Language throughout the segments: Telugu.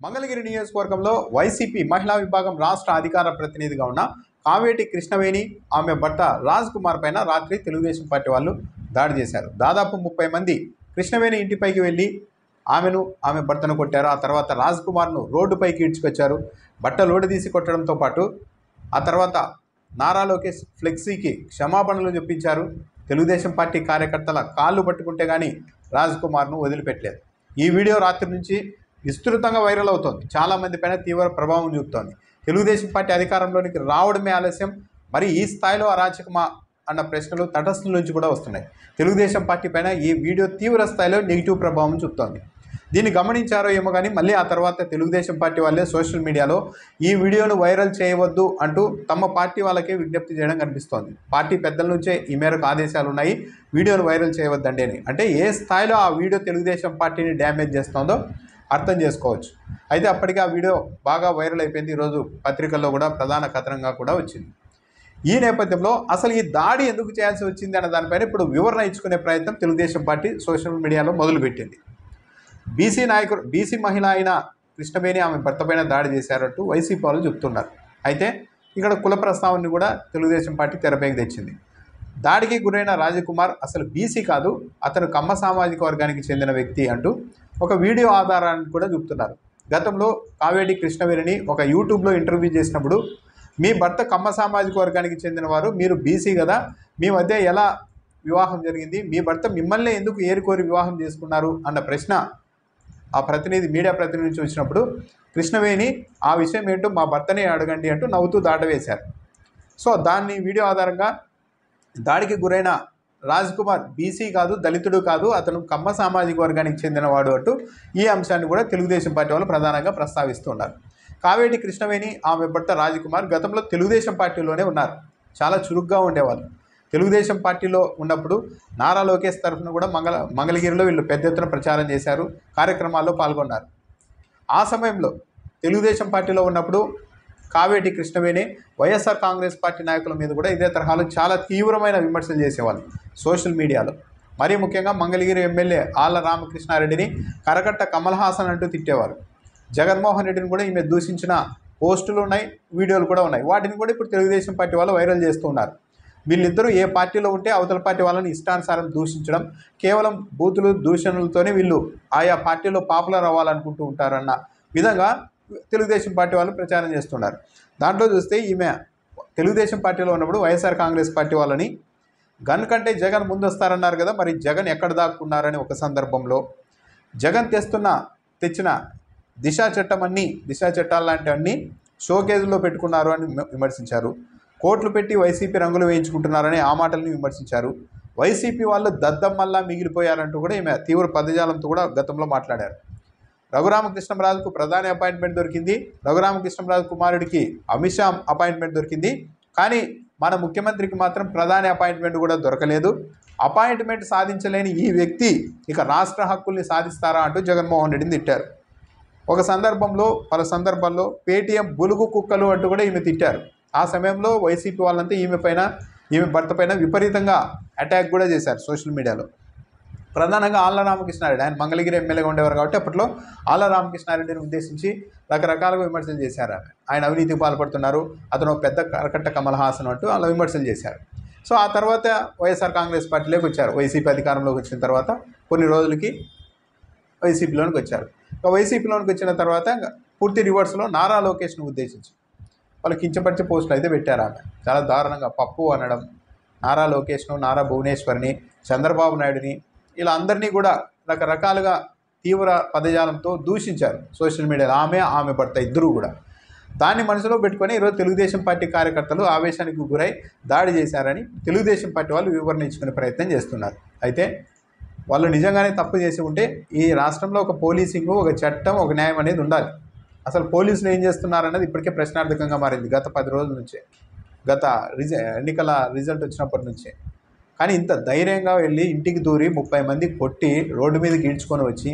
మంగళగిరి నియోజకవర్గంలో వైసీపీ మహిళా విభాగం రాష్ట్ర అధికార ప్రతినిధిగా ఉన్న కావేటి కృష్ణవేణి ఆమె భర్త రాజ్ కుమార్ పైన రాత్రి తెలుగుదేశం పార్టీ వాళ్ళు దాడి చేశారు. దాదాపు 30 మంది కృష్ణవేణి ఇంటిపైకి వెళ్ళి ఆమె భర్తను కొట్టారు. ఆ తర్వాత రాజ్ కుమార్ను రోడ్డుపైకి ఈడ్చుకొచ్చారు. బట్టలు ఓడదీసి కొట్టడంతో పాటు ఆ తర్వాత నారా లోకేష్ ఫ్లెక్సీకి క్షమాపణలు చెప్పించారు. తెలుగుదేశం పార్టీ కార్యకర్తల కాళ్ళు పట్టుకుంటే కానీ రాజ్ కుమార్ను వదిలిపెట్టలేదు. ఈ వీడియో రాత్రి నుంచి విస్తృతంగా వైరల్ అవుతోంది. చాలామంది పైన తీవ్ర ప్రభావం చూపుతోంది. తెలుగుదేశం పార్టీ అధికారంలోనికి రావడమే ఆలస్యం, మరి ఈ స్థాయిలో అరాచకమా అన్న ప్రశ్నలు తటస్థుల నుంచి కూడా వస్తున్నాయి. తెలుగుదేశం పార్టీ పైన ఈ వీడియో తీవ్ర స్థాయిలో నెగిటివ్ ప్రభావం చూపుతోంది. దీన్ని గమనించారో ఏమో కానీ మళ్ళీ ఆ తర్వాత తెలుగుదేశం పార్టీ వాళ్ళే సోషల్ మీడియాలో ఈ వీడియోను వైరల్ చేయవద్దు అంటూ తమ పార్టీ వాళ్ళకే విజ్ఞప్తి చేయడం కనిపిస్తోంది. పార్టీ పెద్దల నుంచే ఈ మేరకు ఆదేశాలు ఉన్నాయి, వీడియోను వైరల్ చేయవద్దండి అని. అంటే ఏ స్థాయిలో ఆ వీడియో తెలుగుదేశం పార్టీని డ్యామేజ్ చేస్తుందో అర్థం చేసుకోవచ్చు. అయితే అప్పటికే ఆ వీడియో బాగా వైరల్ అయిపోయింది. ఈరోజు పత్రికల్లో కూడా ప్రధాన కథనంగా కూడా వచ్చింది. ఈ నేపథ్యంలో అసలు ఈ దాడి ఎందుకు చేయాల్సి వచ్చింది అన్న దానిపైన ఇప్పుడు వివరణ ఇచ్చుకునే ప్రయత్నం తెలుగుదేశం పార్టీ సోషల్ మీడియాలో మొదలుపెట్టింది. బీసీ మహిళ అయిన కృష్ణవేణి ఆమె భర్త పైన దాడి చేశారంటూ వైసీపీ వాళ్ళు చెప్తున్నారు. అయితే ఇక్కడ కుల ప్రస్తావనని కూడా తెలుగుదేశం పార్టీ తెరపైకి తెచ్చింది. దాడికి గురైన రాజకుమార్ అసలు బీసీ కాదు, అతను కమ్మ సామాజిక వర్గానికి చెందిన వ్యక్తి అంటూ ఒక వీడియో ఆధారాన్ని కూడా చూపుతున్నారు. గతంలో కావేటి కృష్ణవేణిని ఒక యూట్యూబ్లో ఇంటర్వ్యూ చేసినప్పుడు, మీ భర్త కమ్మ సామాజిక వర్గానికి చెందినవారు, మీరు బీసీ కదా, మీ మధ్య ఎలా వివాహం జరిగింది, మీ భర్త మిమ్మల్ని ఎందుకు ఏరుకోరి వివాహం చేసుకున్నారు అన్న ప్రశ్న ఆ మీడియా ప్రతినిధి నుంచి వచ్చినప్పుడు కృష్ణవేణి ఆ విషయం ఏంటో మా భర్తనే అడగండి అంటూ నవ్వుతూ దాటవేశారు. సో దాన్ని వీడియో ఆధారంగా దాడికి గురైన రాజ్ కుమార్ బీసీ కాదు, దళితుడు కాదు, అతను కమ్మ సామాజిక వర్గానికి చెందినవాడు అంటూ ఈ అంశాన్ని కూడా తెలుగుదేశం పార్టీ వాళ్ళు ప్రధానంగా ప్రస్తావిస్తున్నారు. కావేటి కృష్ణవేణి ఆమె భర్త రాజ్ కుమార్ గతంలో తెలుగుదేశం పార్టీలోనే ఉన్నారు. చాలా చురుగ్గా ఉండేవాళ్ళు. తెలుగుదేశం పార్టీలో ఉన్నప్పుడు నారా లోకేష్ తరఫున కూడా మంగళగిరిలో వీళ్ళు పెద్ద ఎత్తున ప్రచారం చేశారు, కార్యక్రమాల్లో పాల్గొన్నారు. ఆ సమయంలో తెలుగుదేశం పార్టీలో ఉన్నప్పుడు కావేటి కృష్ణవేణి వైఎస్ఆర్ కాంగ్రెస్ పార్టీ నాయకుల మీద కూడా ఇదే తరహాలో చాలా తీవ్రమైన విమర్శలు చేసేవాళ్ళు సోషల్ మీడియాలో. మరీ ముఖ్యంగా మంగళగిరి ఎమ్మెల్యే ఆళ్ల రామకృష్ణారెడ్డిని కరకట్ట కమల్ హాసన్ అంటూ తిట్టేవారు. జగన్మోహన్ రెడ్డిని కూడా ఈమె దూషించిన పోస్టులు ఉన్నాయి, వీడియోలు కూడా ఉన్నాయి. వాటిని కూడా ఇప్పుడు తెలుగుదేశం పార్టీ వాళ్ళు వైరల్ చేస్తున్నారు. వీళ్ళిద్దరూ ఏ పార్టీలో ఉంటే అవతల పార్టీ వాళ్ళని ఇష్టానుసారం దూషించడం, కేవలం బూతులు దూషణలతోనే వీళ్ళు ఆయా పార్టీలో పాపులర్ అవ్వాలనుకుంటూ ఉంటారన్న విధంగా తెలుగుదేశం పార్టీ వాళ్ళు ప్రచారం చేస్తున్నారు. దాంట్లో చూస్తే ఈమె తెలుగుదేశం పార్టీలో ఉన్నప్పుడు వైఎస్ఆర్ కాంగ్రెస్ పార్టీ వాళ్ళని గన్ కంటే జగన్ ముందు వస్తారన్నారు కదా, మరి జగన్ ఎక్కడ దాక్కున్నారని ఒక సందర్భంలో జగన్ తెచ్చిన దిశా చట్టాలు లాంటి అన్నీ షోకేజుల్లో పెట్టుకున్నారు అని విమర్శించారు. కోట్లు పెట్టి వైసీపీ రంగులు వేయించుకుంటున్నారని ఆ మాటల్ని విమర్శించారు. వైసీపీ వాళ్ళు దద్దమ్మల్లా మిగిలిపోయారంటూ కూడా ఈమె తీవ్ర పదజాలంతో కూడా గతంలో మాట్లాడారు. రఘురామకృష్ణరాజుకు ప్రధాని అపాయింట్మెంట్ దొరికింది, రఘురామకృష్ణరాజు కుమారుడికి అమిత్ షా అపాయింట్మెంట్ దొరికింది, కానీ మన ముఖ్యమంత్రికి మాత్రం ప్రధాని అపాయింట్మెంట్ కూడా దొరకలేదు. అపాయింట్మెంట్ సాధించలేని ఈ వ్యక్తి ఇక రాష్ట్ర హక్కుల్ని సాధిస్తారా అంటూ జగన్మోహన్ రెడ్డిని తిట్టారు. పలు సందర్భాల్లో పేటీఎం బులుగు కుక్కలు అంటూ కూడా ఈమె తిట్టారు. ఆ సమయంలో వైసీపీ వాళ్ళంతా ఈమె భర్త పైన విపరీతంగా అటాక్ కూడా చేశారు సోషల్ మీడియాలో. ప్రధానంగా ఆళ్ల రామకృష్ణారెడ్డి, ఆయన మంగళగిరి ఎమ్మెల్యేగా ఉండేవారు కాబట్టి అప్పట్లో ఆళ్ల రామకృష్ణారెడ్డిని ఉద్దేశించి రకరకాలుగా విమర్శలు చేశారు. ఆయన అవినీతికి పాల్పడుతున్నారు, అతను పెద్ద కరకట్ట కమల్ హాసన్ అంటూ అలా విమర్శలు చేశారు. సో ఆ తర్వాత వైఎస్ఆర్ కాంగ్రెస్ పార్టీలోకి వచ్చారు. వైసీపీ అధికారంలోకి వచ్చిన తర్వాత కొన్ని రోజులకి వైసీపీలోనికి వచ్చారు. వైసీపీలోనికి వచ్చిన తర్వాత పూర్తి రివర్స్లో నారా లోకేష్ను ఉద్దేశించి వాళ్ళు కించపరిచే పోస్టులు అయితే పెట్టారు. ఆమె చాలా దారుణంగా పప్పు అనడం, నారా లోకేష్ను, నారా భువనేశ్వర్ని, చంద్రబాబు నాయుడిని, ఇలా అందరినీ కూడా రకరకాలుగా తీవ్ర పదజాలంతో దూషించారు సోషల్ మీడియాలో. ఆమె భర్త ఇద్దరూ కూడా దాన్ని మనసులో పెట్టుకొని ఈరోజు తెలుగుదేశం పార్టీ కార్యకర్తలు ఆవేశానికి గురై దాడి చేశారని తెలుగుదేశం పార్టీ వాళ్ళు వివరణ ఇచ్చుకునే ప్రయత్నం చేస్తున్నారు. అయితే వాళ్ళు నిజంగానే తప్పు చేసి ఉంటే ఈ రాష్ట్రంలో ఒక పోలీసింగ్, ఒక చట్టం, ఒక న్యాయం అనేది ఉండాలి. అసలు పోలీసులు ఏం చేస్తున్నారన్నది ఇప్పటికే ప్రశ్నార్థకంగా మారింది గత 10 రోజుల నుంచే, ఎన్నికల రిజల్ట్ వచ్చినప్పటి నుంచే. కానీ ఇంత ధైర్యంగా వెళ్ళి ఇంటికి దూరి 30 మంది కొట్టి రోడ్డు మీదకి ఈడ్చుకొని వచ్చి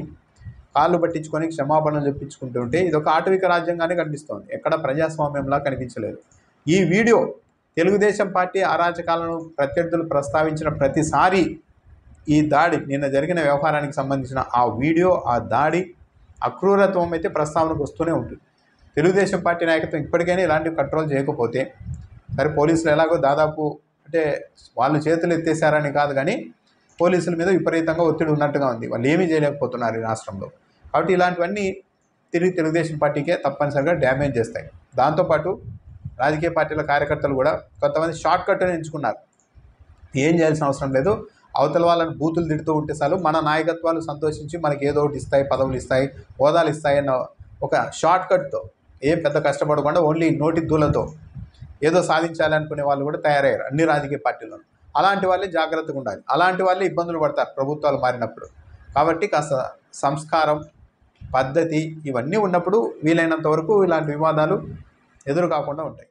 కాళ్ళు పట్టించుకొని క్షమాపణలు చెప్పించుకుంటుంటే ఇది ఒక ఆటవిక రాజ్యంగానే కనిపిస్తోంది. ఎక్కడ ప్రజాస్వామ్యంలా కనిపించలేదు. ఈ వీడియో తెలుగుదేశం పార్టీ అరాచకాలను ప్రత్యర్థులు ప్రస్తావించిన ప్రతిసారి ఈ దాడి, నిన్న జరిగిన వ్యవహారానికి సంబంధించిన ఆ వీడియో, ఆ దాడి, అక్రూరత్వం అయితే ప్రస్తావనకు వస్తూనే ఉంటుంది. తెలుగుదేశం పార్టీ నాయకత్వం ఇప్పటికైనా ఇలాంటివి కంట్రోల్ చేయకపోతే, సరే పోలీసులు ఎలాగో దాదాపు అంటే వాళ్ళు చేతులు ఎత్తేసారని కాదు కానీ పోలీసుల మీద విపరీతంగా ఒత్తిడి ఉన్నట్టుగా ఉంది. వాళ్ళు ఏమీ చేయలేకపోతున్నారు ఈ రాష్ట్రంలో. కాబట్టి ఇలాంటివన్నీ తిరిగి తెలుగుదేశం పార్టీకే తప్పనిసరిగా డ్యామేజ్ చేస్తాయి. దాంతోపాటు రాజకీయ పార్టీల కార్యకర్తలు కూడా కొంతమంది షార్ట్ కట్ని ఎంచుకున్నారు. ఏం చేయాల్సిన అవసరం లేదు, అవతల వాళ్ళని బూతులు తిడుతూ ఉంటే చాలు, మన నాయకత్వాలు సంతోషించి మనకి ఏదో ఒకటి ఇస్తాయి, పదవులు ఇస్తాయి, హోదాలు ఇస్తాయి అన్న ఒక షార్ట్ కట్తో, ఏం పెద్ద కష్టపడకుండా ఓన్లీ నోటి దూలతో ఏదో సాధించాలనుకునే వాళ్ళు కూడా తయారయ్యారు అన్ని రాజకీయ పార్టీలను. అలాంటి వాళ్ళే జాగ్రత్తగా ఉండాలి. అలాంటి వాళ్ళే ఇబ్బందులు పడతారు ప్రభుత్వాలు మారినప్పుడు. కాబట్టి కాస్త సంస్కారం, పద్ధతి ఇవన్నీ ఉన్నప్పుడు వీలైనంత వరకు ఇలాంటి వివాదాలు ఎదురు కాకుండా ఉంటాయి.